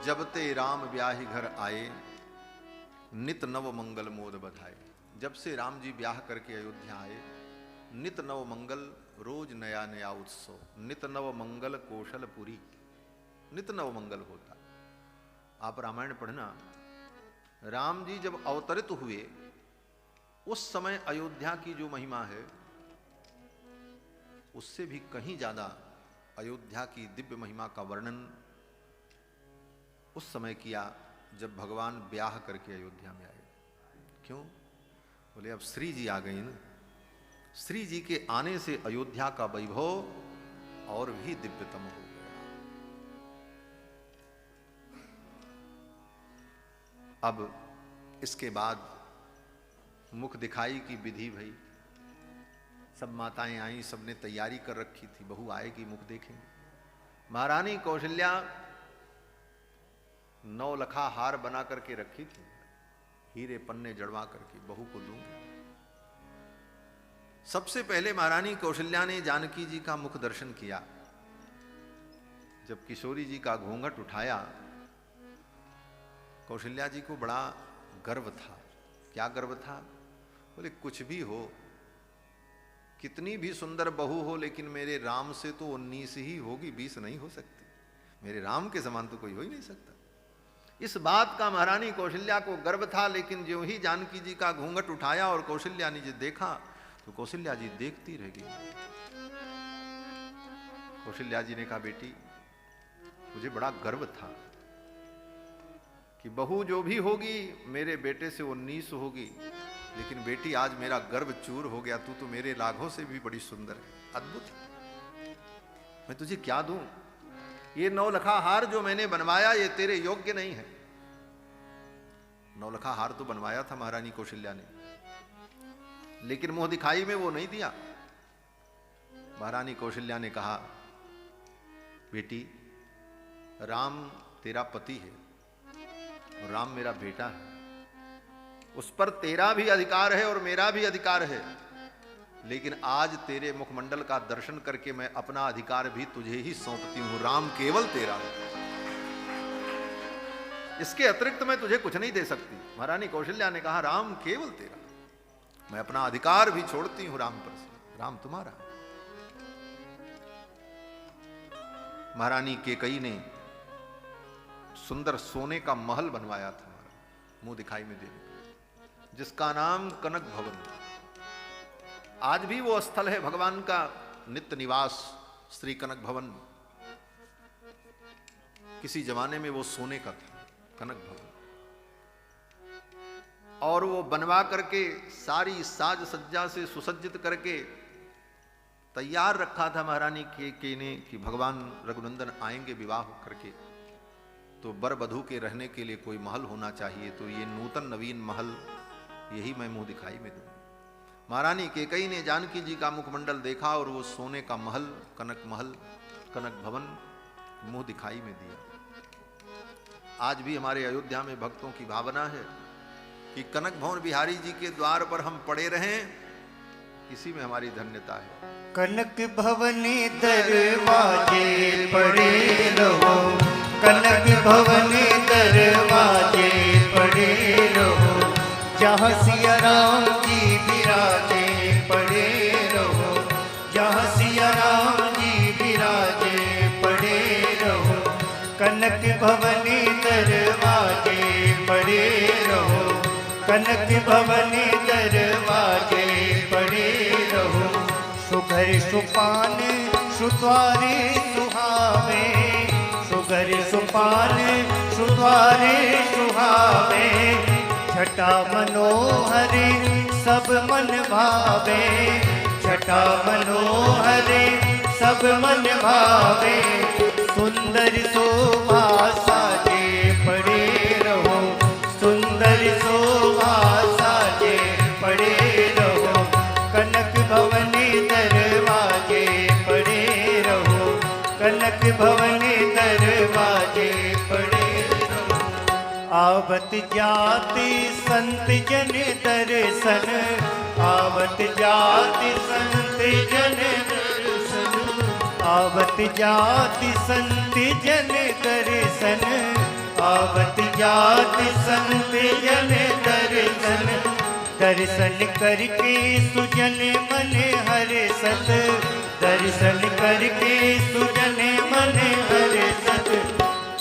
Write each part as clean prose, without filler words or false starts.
जब ते राम ब्याही घर आए, नित नव मंगल मोद बधाए। जब से राम जी ब्याह करके अयोध्या आए, नित नव मंगल, रोज नया नया उत्सव, नित नव मंगल कौशलपुरी, नित नव मंगल होता। आप रामायण पढ़ना, राम जी जब अवतरित हुए उस समय अयोध्या की जो महिमा है उससे भी कहीं ज्यादा अयोध्या की दिव्य महिमा का वर्णन उस समय किया जब भगवान ब्याह करके अयोध्या में आए। क्यों? बोले अब श्री जी आ गई ना, श्री जी के आने से अयोध्या का वैभव और भी दिव्यतम हो गया। अब इसके बाद मुख दिखाई की विधि भई, सब माताएं आई, सबने तैयारी कर रखी थी, बहू आएगी मुख देखेंगे। महारानी कौशल्या 9 लखा हार बना करके रखी थी, हीरे पन्ने जड़वा करके बहू को दूंगी। सबसे पहले महारानी कौशल्या ने जानकी जी का मुख दर्शन किया। जब किशोरी जी का घूंघट उठाया, कौशल्या जी को बड़ा गर्व था। क्या गर्व था? बोले कुछ भी हो, कितनी भी सुंदर बहू हो, लेकिन मेरे राम से तो 19 ही होगी, 20 नहीं हो सकती। मेरे राम के समान तो कोई हो ही नहीं सकता। इस बात का महारानी कौशल्या को गर्व था। लेकिन जो ही जानकी जी का घूंघट उठाया और कौशल्या ने जी देखा तो कौशल्या जी देखती रह गई। कौशल्या जी ने कहा, बेटी मुझे बड़ा गर्व था कि बहू जो भी होगी मेरे बेटे से 19 होगी, लेकिन बेटी आज मेरा गर्व चूर हो गया। तू तो मेरे लाघों से भी बड़ी सुंदर है, अद्भुत। मैं तुझे क्या दूं? ये 9 लखा हार जो मैंने बनवाया ये तेरे योग्य नहीं है। 9 लखा हार तो बनवाया था महारानी कौशल्या ने, लेकिन मुंह दिखाई में वो नहीं दिया। महारानी कौशल्या ने कहा, बेटी राम तेरा पति है और राम मेरा बेटा है, उस पर तेरा भी अधिकार है और मेरा भी अधिकार है, लेकिन आज तेरे मुखमंडल का दर्शन करके मैं अपना अधिकार भी तुझे ही सौंपती हूं। राम केवल तेरा है, इसके अतिरिक्त मैं तुझे कुछ नहीं दे सकती। महारानी कौशल्या ने कहा, राम केवल तेरा, मैं अपना अधिकार भी छोड़ती हूं राम पर से, राम तुम्हारा। महारानी केकई ने सुंदर सोने का महल बनवाया था मुंह दिखाई में देने का, जिसका नाम कनक भवन। आज भी वो स्थल है भगवान का नित्य निवास, श्री कनक भवन। किसी जमाने में वो सोने का था, कनक भवन। और वो बनवा करके सारी साज सज्जा से सुसज्जित करके तैयार रखा था महारानी के ने कि भगवान रघुनंदन आएंगे विवाह करके, तो वर वधू के रहने के लिए कोई महल होना चाहिए। तो ये नूतन नवीन महल यही मैं मुंह दिखाई में दूं। महारानी केकई ने जानकी जी का मुखमंडल देखा और वो सोने का महल, कनक भवन मुंह दिखाई में दिया। आज भी हमारे अयोध्या में भक्तों की भावना है कि कनक भवन बिहारी जी के द्वार पर हम पड़े रहें, इसी में हमारी धन्यता है। कनक भवनी दरवाजे पड़े रहो, कनक भवनी दरवाजे पड़े रहो, जहाँ सिया राम जी विराजे पड़े रहो, जहाँ सिया राम जी विराजे पड़े रहो। कनक भवनी दरवाजे पड़े रहो, कनक भवनी दरवाजे पड़े रहो। सुघर सुपान सुद्वारे सुहावे, सुघर सुपान सुद्वारे सुहावे, छटा मनोहरे सब मन भावे, छटा मनोहरे सब मन भावे। सुंदर शोभा साजे पड़े रहो, सुंदर शोभा साजे पड़े रहो। कनक भवनी दरवाजे पड़े रहो, कनक भवनी दरवाजे पड़े रहो। आवत जाति संत जन दर्शन, आवत जाति संत जन दर्शन, आवत जाति संत जन दर्शन, आवत जात संत जन दर्शन, दर्शन करके सुजन मन हर्षत, दर्शन करके सुजन मन हर्षत।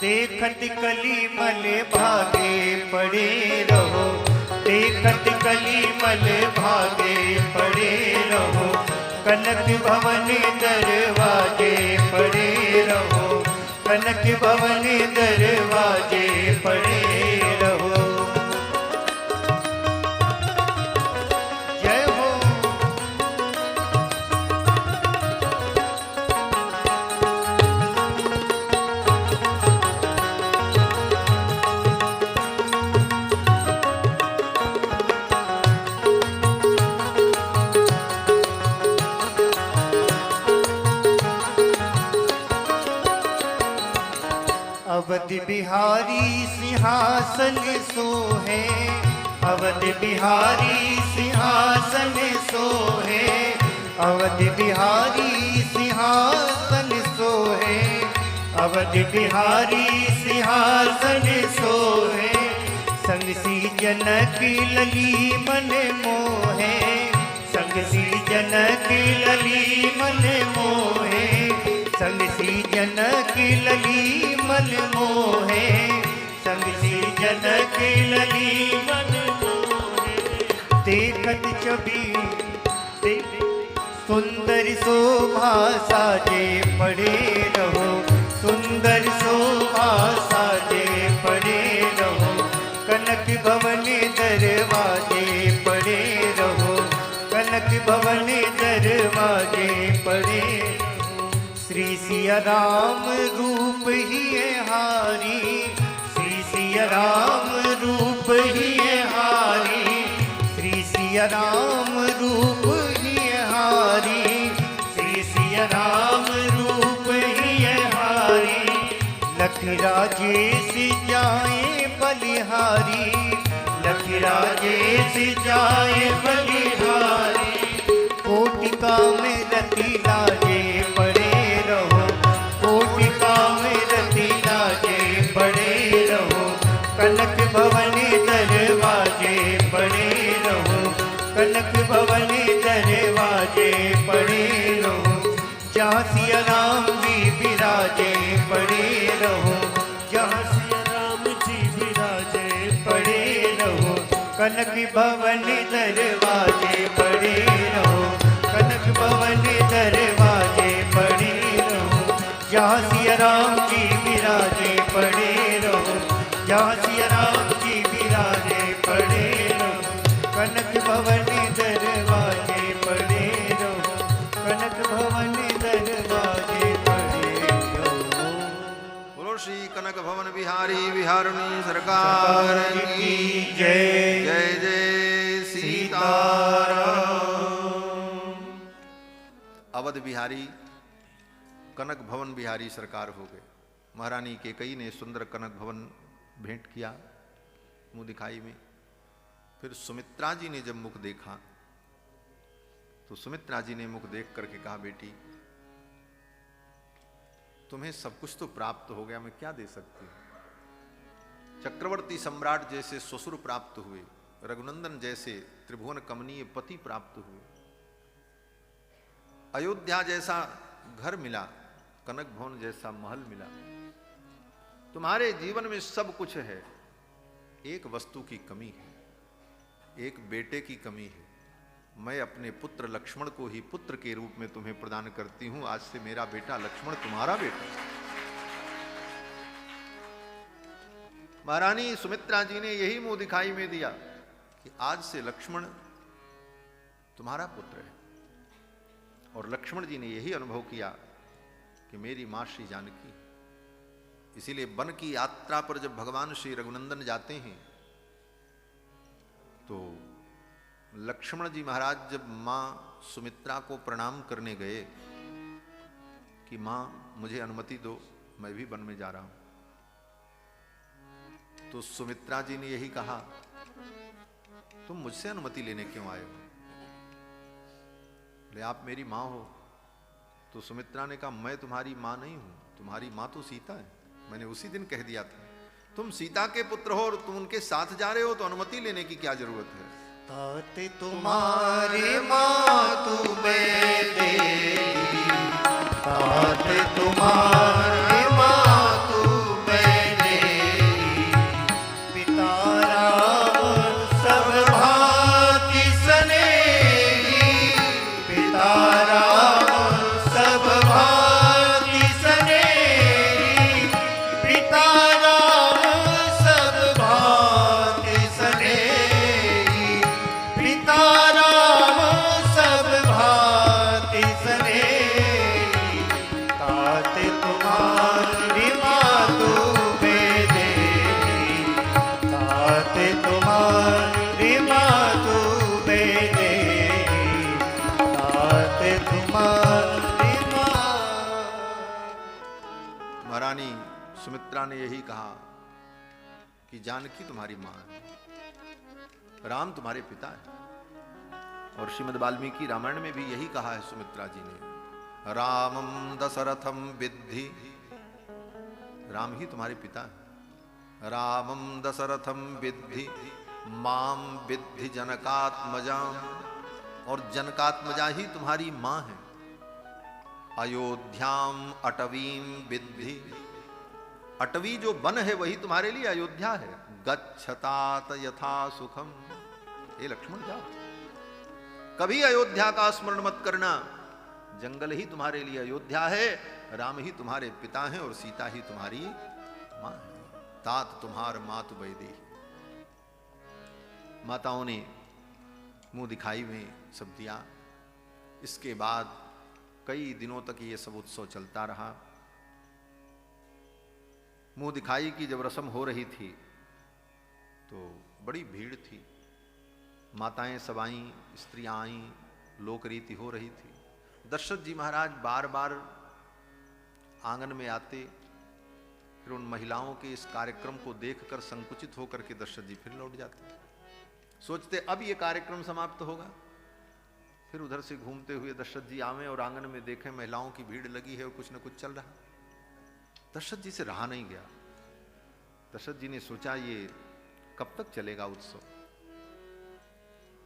देखत कली मल भागे पड़े रहो, देखत कली मल भागे पड़े रहो, कनक भवन दरवाजे पड़े रहो, कनक भवन दरवाजे पड़े रहो। जय हो। अवध बिहारी सिंहासन सोहे, अवध बिहारी सिंहासन सोहे, अवध बिहारी सिंहासन सोहे, अवध बिहारी सिंहासन सोहे। संग सी जनक लली मन मोहे, संग सी जनक लली मन मोहे, संग सी जनक लली मन मोहे, संग सी जनक लली मन मोहे। देखत छवि सुंदर शोभा साजे पड़े रहो, सुंदर शोभा साजे पड़े रहो, कनक भवन दरवाजे पड़े रहो, कनक भवन दरवाजे पड़े। श्री सिया राम रूप ही हारी, श्री सिया राम रूप ही हारी, श्री सिया राम रूप ही हारी, श्री सिया राम रूप ही हारी। लख राजेश जाए बलिहारी, लख राजेश जाए बलिहारी, कोटिका में रति लाजे पड़े रहो, कोटिका में रति लाजे पड़े रहो, कनक भवन दरवाजे पड़े रहो, कनक भवन दरवाजे पड़े रहो। जहाँ सिया राम जी विराजे पड़े रहो, जहाँ सिया राम जी विराजे पड़े रहो, कनक भवन दरवाजे पड़े रहो, कनक भवन दरवाजे पड़े रहो। जहाँ सिया राम जी विराजे पड़े रहो, जहाँ सिया राम जी विराजे पड़े रहो, कनक भवन दरवाजे पड़े रहो, कनक भवन दरवाजे पड़े रहो। बोलो श्री कनक भवन बिहारी बिहारुणी सरकार की जय। जय जय सीताराम। अवध बिहारी कनक भवन बिहारी सरकार हो गए। महारानी केकई ने सुंदर कनक भवन भेंट किया मुंह दिखाई में। फिर सुमित्रा जी ने जब मुख देखा तो सुमित्रा जी ने मुख देख करके कहा, बेटी तुम्हें सब कुछ तो प्राप्त हो गया, मैं क्या दे सकती हूं। चक्रवर्ती सम्राट जैसे ससुर प्राप्त हुए, रघुनंदन जैसे त्रिभुवन कमनीय पति प्राप्त हुए, अयोध्या जैसा घर मिला, कनक भवन जैसा महल मिला। तुम्हारे जीवन में सब कुछ है, एक वस्तु की कमी है, एक बेटे की कमी है। मैं अपने पुत्र लक्ष्मण को ही पुत्र के रूप में तुम्हें प्रदान करती हूं। आज से मेरा बेटा लक्ष्मण तुम्हारा बेटा। महारानी सुमित्रा जी ने यही मुंह दिखाई में दिया कि आज से लक्ष्मण तुम्हारा पुत्र है। और लक्ष्मण जी ने यही अनुभव किया कि मेरी मां श्री जानकी। इसीलिए वन की यात्रा पर जब भगवान श्री रघुनंदन जाते हैं तो लक्ष्मण जी महाराज जब मां सुमित्रा को प्रणाम करने गए कि मां मुझे अनुमति दो, मैं भी वन में जा रहा हूं, तो सुमित्रा जी ने यही कहा, तुम मुझसे अनुमति लेने क्यों आए हो? बोले आप मेरी मां हो। तो सुमित्रा ने कहा, मैं तुम्हारी मां नहीं हूं, तुम्हारी मां तो सीता है। मैंने उसी दिन कह दिया था तुम सीता के पुत्र हो और तुम उनके साथ जा रहे हो तो अनुमति लेने की क्या जरूरत है? तात तुम्हारे मातु में देवी, तात तुम्हारे मातु में देवी, पिता राम सब भांति स्नेही, पिता राम सब भांति स्नेही, पिता राम सब भांति स्नेही, पिता राम सब भांति स्नेही, तात तुम्हारी मातु में देवी, तात तुम्हारी मातु में देवी, तात तुम्हारी माँ। महारानी सुमित्रा ने यही कहा कि जानकी तुम्हारी मां है, राम तुम्हारे पिता है। और श्रीमद् वाल्मीकि रामायण में भी यही कहा है सुमित्रा जी ने, रामम दशरथम विद्धि, राम ही तुम्हारे पिता है। रामम दशरथम विद्धि माम विद्धि जनकात्मजाम, और जनकात्मजा ही तुम्हारी मां है। अयोध्याम अटवीम विद्धि, अटवी जो वन है वही तुम्हारे लिए अयोध्या है। गच्छतात यथा सुखम, हे लक्ष्मण जाओ, कभी अयोध्या का स्मरण मत करना, जंगल ही तुम्हारे लिए अयोध्या है, राम ही तुम्हारे पिता हैं और सीता ही तुम्हारी मां है। तात तुम्हार मातु वैदेही। माताओं ने मुंह दिखाई में सब दिया। इसके बाद कई दिनों तक ये सब उत्सव चलता रहा। मुंह दिखाई की जब रस्म हो रही थी तो बड़ी भीड़ थी, माताएं सब आईं, स्त्रियां आईं, लोक रीति हो रही थी। दशरथ जी महाराज बार बार आंगन में आते, फिर उन महिलाओं के इस कार्यक्रम को देखकर संकुचित होकर के दशरथ जी फिर लौट जाते, सोचते अब ये कार्यक्रम समाप्त होगा। फिर उधर से घूमते हुए दशरथ जी आवे और आंगन में देखें महिलाओं की भीड़ लगी है और कुछ न कुछ चल रहा। दशरथ जी से रहा नहीं गया। दशरथ जी ने सोचा ये कब तक चलेगा उत्सव,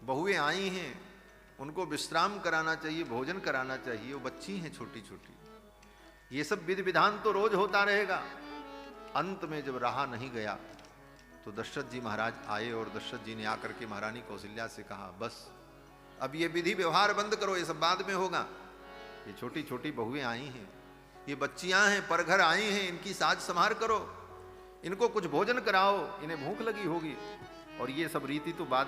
बहुएं आई हैं, उनको विश्राम कराना चाहिए, भोजन कराना चाहिए, वो बच्ची हैं छोटी छोटी, ये सब विधि विधान तो रोज होता रहेगा। अंत में जब रहा नहीं गया तो दशरथ जी महाराज आए और दशरथ जी ने आकर के महारानी कौशल्या से कहा, बस अब ये विधि व्यवहार बंद करो, ये सब बाद में होगा। ये छोटी छोटी बहुएं आई हैं, ये बच्चियां हैं, पर घर आई हैं, इनकी साज संभार करो, इनको कुछ भोजन कराओ, इन्हें भूख लगी होगी, और ये सब रीति तो बाद